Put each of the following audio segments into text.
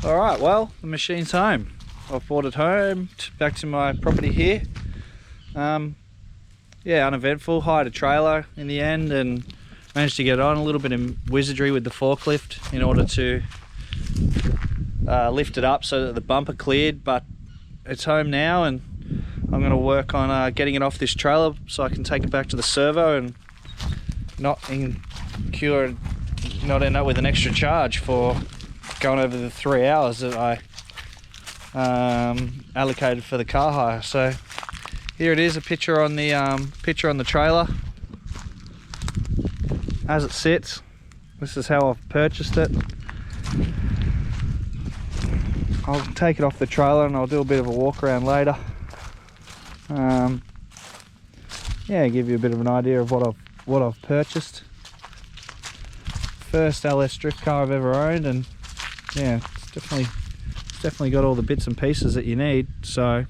Alright, well, the machine's home. I've brought it home, back to my property here. Yeah, uneventful. Hired a trailer in the end and managed to get on. A little bit of wizardry with the forklift in order to lift it up so that the bumper cleared, but it's home now and I'm going to work on getting it off this trailer so I can take it back to the servo and not end up with an extra charge for going over the 3 hours that I allocated for the car hire. So here it is, a picture on the trailer as it sits. This is how I've purchased it. I'll take it off the trailer and I'll do a bit of a walk around later. Yeah, give you a bit of an idea of what I've purchased. First LS drift car I've ever owned, and yeah, it's definitely got all the bits and pieces that you need. So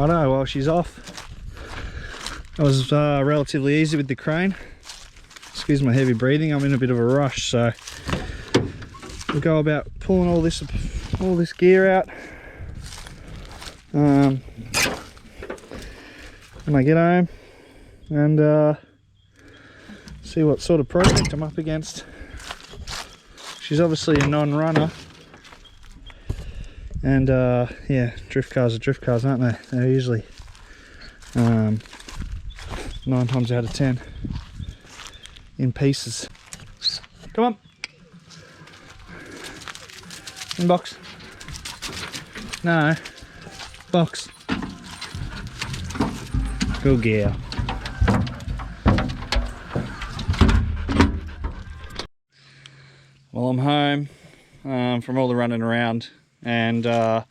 righto, well, she's off. That was relatively easy with the crane. Excuse my heavy breathing, I'm in a bit of a rush, so we'll go about pulling all this gear out when I get home, and see what sort of project I'm up against. She's obviously a non-runner, and yeah, drift cars are drift cars, aren't they? They're usually 9 times out of 10 in pieces. Come on, in box. No, box. Good girl. Well, I'm home from all the running around, and I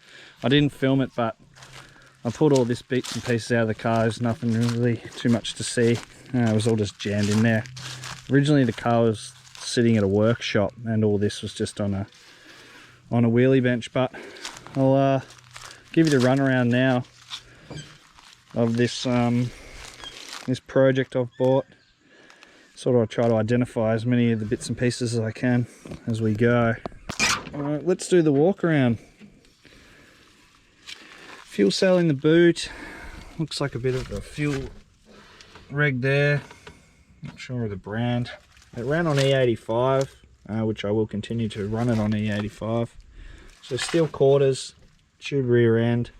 didn't film it, but I pulled all this bits and pieces out of the car. There's nothing really too much to see. It was all just jammed in there. Originally the car was sitting at a workshop and all this was just on a wheelie bench, but I'll give you the run around now of this this project I've bought. Sort of try to identify as many of the bits and pieces as I can as we go. Alright, let's do the walk around. Fuel cell in the boot. Looks like a bit of a fuel reg there. Not sure of the brand. It ran on E85, which I will continue to run it on E85. So steel quarters, tube rear end.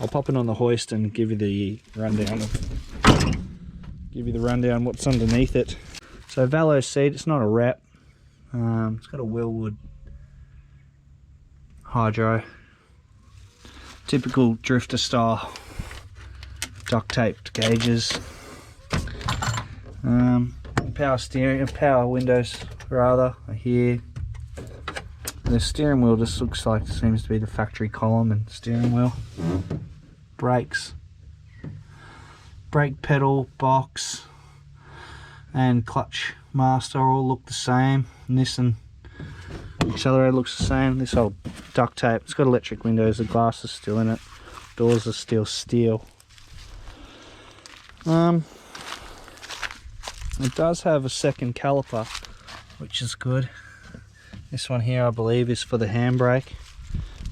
I'll pop it on the hoist and give you the rundown what's underneath it. So Valo seat, it's not a wrap. It's got a Wellwood hydro. Typical drifter style duct taped gauges. Power steering, power windows rather, are here. The steering wheel just looks like it seems to be the factory column and steering wheel. Brakes, brake pedal, box and clutch master all look the same. Nissan Accelerator looks the same. This old duct tape. It's got electric windows. The glass is still in it. Doors are still steel. It does have a second caliper, which is good. This one here, I believe, is for the handbrake.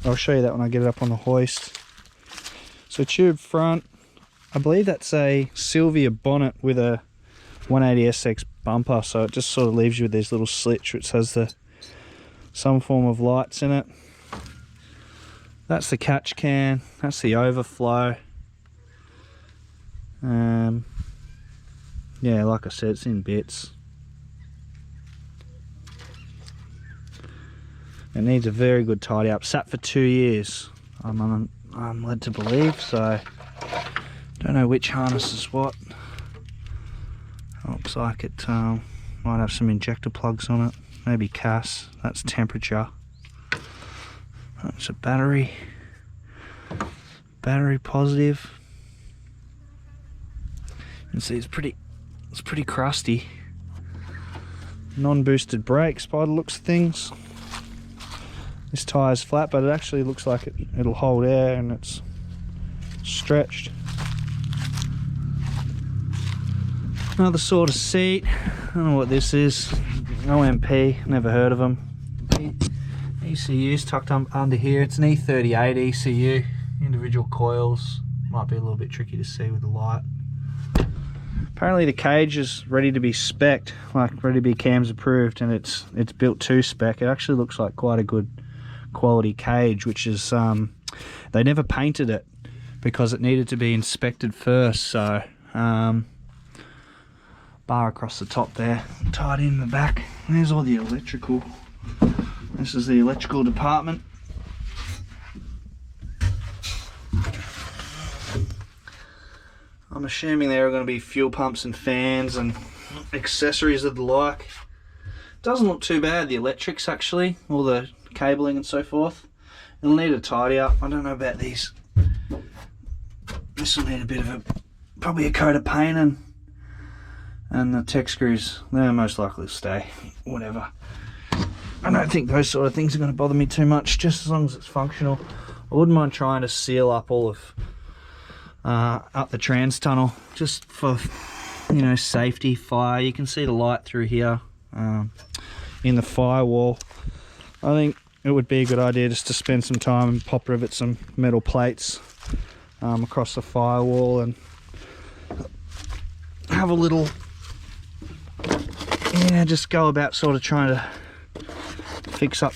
I'll show you that when I get it up on the hoist. So tube front, I believe that's a Sylvia bonnet with a 180SX bumper, so it just sort of leaves you with these little slits which has some form of lights in it. That's the catch can, that's the overflow. Yeah, like I said, it's in bits. It needs a very good tidy up. Sat for 2 years, I'm led to believe, so don't know which harness is what. Looks like it might have some injector plugs on it, maybe CAS. That's temperature. That's a battery positive. You can see it's pretty crusty. Non-boosted brakes by the looks of things. This tyre's flat, but it actually looks like it'll hold air and it's stretched. Another sort of seat. I don't know what this is. OMP, never heard of them. ECU's tucked under here. It's an E38 ECU. Individual coils. Might be a little bit tricky to see with the light. Apparently the cage is ready to be spec'd, like ready to be CAMS approved, and it's built to spec. It actually looks like quite a good quality cage, which is they never painted it because it needed to be inspected first. So bar across the top there, tied in the back. There's all the electrical. This is the electrical department. I'm assuming there are going to be fuel pumps and fans and accessories of the like. Doesn't look too bad, the electrics actually, all the cabling and so forth. It'll need a tidy up. I don't know about these. This will need a bit of probably a coat of paint, and the tech screws, they're most likely to stay, whatever. I don't think those sort of things are going to bother me too much, just as long as it's functional. I wouldn't mind trying to seal up all of up the trans tunnel, just for, you know, safety, fire. You can see the light through here in the firewall. I think it would be a good idea just to spend some time and pop rivet some metal plates across the firewall and have a little, yeah, just go about sort of trying to fix up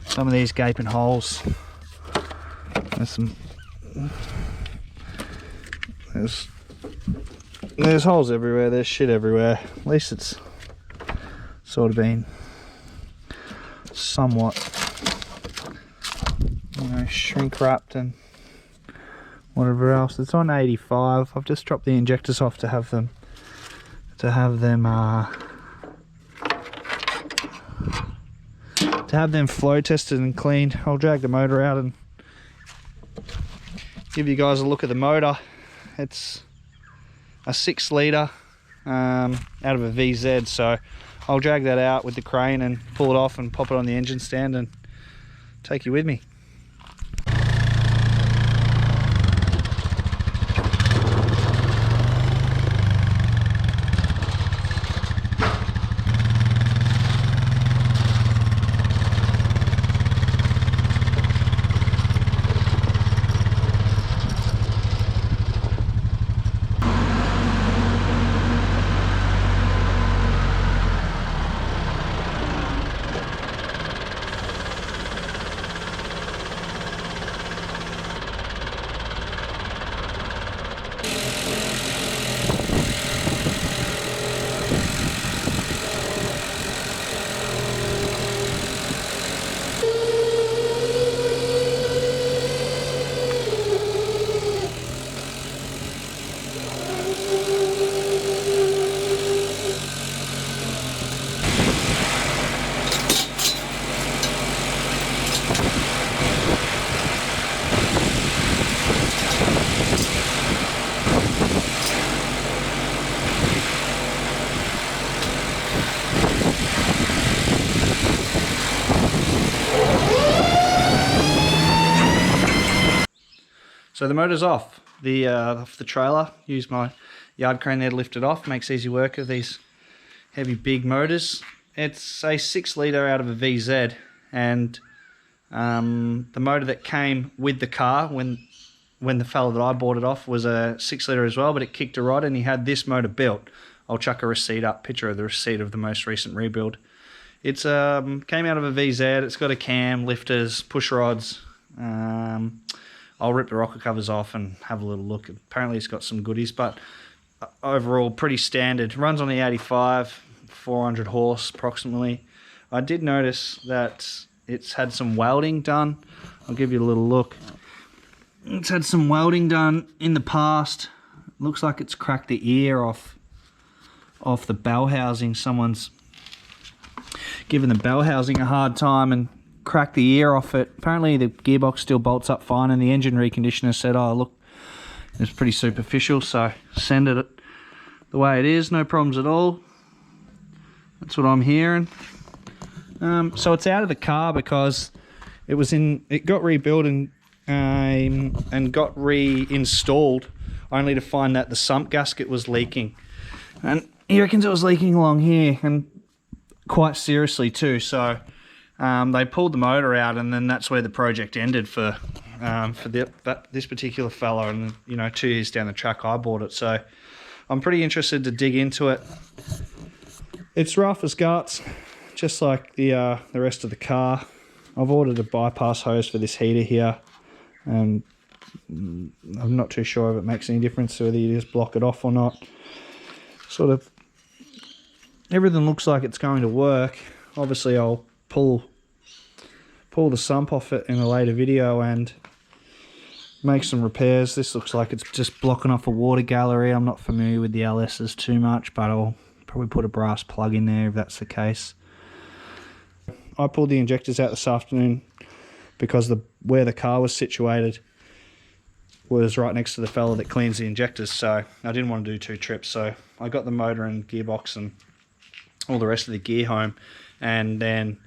some of these gaping holes. There's holes everywhere, there's shit everywhere. At least it's sort of been somewhat, you know, shrink wrapped and whatever else. It's on 85. I've just dropped the injectors off to have them flow tested and cleaned. I'll drag the motor out and give you guys a look at the motor. It's a 6 litre out of a VZ, so I'll drag that out with the crane and pull it off and pop it on the engine stand and take you with me. So the motor's off the trailer. Use my yard crane there to lift it off. Makes easy work of these heavy big motors. It's a 6 litre out of a VZ, and the motor that came with the car when the fella that I bought it off was a 6 litre as well, but it kicked a rod and he had this motor built. I'll chuck a receipt up, picture of the receipt of the most recent rebuild. It's came out of a VZ. It's got a cam, lifters, push rods. I'll rip the rocker covers off and have a little look. Apparently it's got some goodies, but overall pretty standard. Runs on the 85, 400 horse approximately. I did notice that it's had some welding done. I'll give you a little look. It's had some welding done in the past. Looks like it's cracked the ear off the bell housing. Someone's given the bell housing a hard time and cracked the ear off it. Apparently the gearbox still bolts up fine, and the engine reconditioner said, oh look, it's pretty superficial, so send it the way it is, no problems at all. That's what I'm hearing. So it's out of the car because it got rebuilt and got reinstalled, only to find that the sump gasket was leaking, and he reckons it was leaking along here, and quite seriously too. So they pulled the motor out, and then that's where the project ended for this particular fella. And 2 years down the track I bought it, so I'm pretty interested to dig into it. It's rough as guts, just like the rest of the car. I've ordered a bypass hose for this heater here, and I'm not too sure if it makes any difference whether you just block it off or not. Sort of everything looks like it's going to work. Obviously I'll pull the sump off it in a later video and make some repairs. This looks like it's just blocking off a water gallery. I'm not familiar with the LSs too much, but I'll probably put a brass plug in there if that's the case. I pulled the injectors out this afternoon because where the car was situated was right next to the fella that cleans the injectors, so I didn't want to do 2 trips. So I got the motor and gearbox and all the rest of the gear home, and then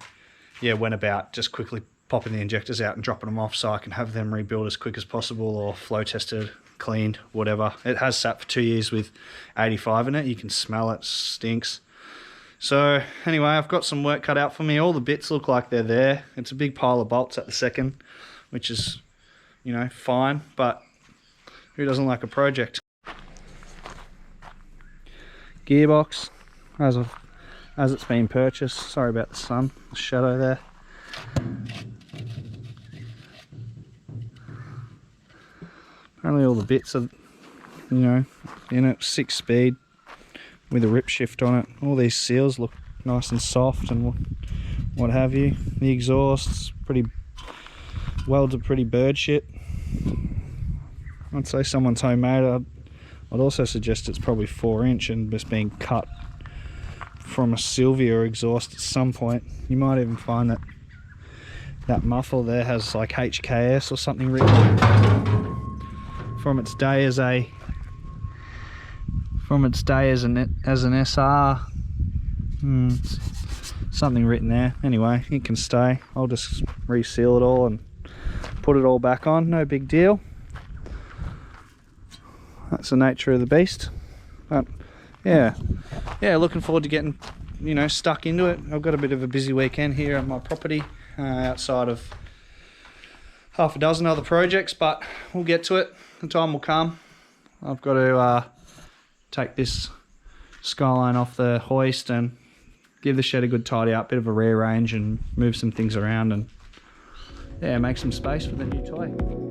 went about just quickly popping the injectors out and dropping them off so I can have them rebuilt as quick as possible, or flow tested, cleaned, whatever. It has sat for 2 years with 85 in it. You can smell it, stinks. So anyway, I've got some work cut out for me. All the bits look like they're there. It's a big pile of bolts at the second, which is, fine, but who doesn't like a project? Gearbox, as it's been purchased. Sorry about the sun, the shadow there. Apparently all the bits are, in it, 6-speed with a rip shift on it. All these seals look nice and soft and what have you. The exhaust's welds are pretty bird shit. I'd say someone's homemade. I'd also suggest it's probably 4-inch and just being cut from a Sylvia exhaust at some point. You might even find that muffler there has like HKS or something written from its day as an SR. Something written there. Anyway, it can stay. I'll just reseal it all and put it all back on. No big deal. That's the nature of the beast. But yeah, looking forward to getting stuck into it. I've got a bit of a busy weekend here at my property, outside of half a dozen other projects, but we'll get to it. The time will come. I've got to take this Skyline off the hoist and give the shed a good tidy up, bit of a rearrange and move some things around, and make some space for the new toy.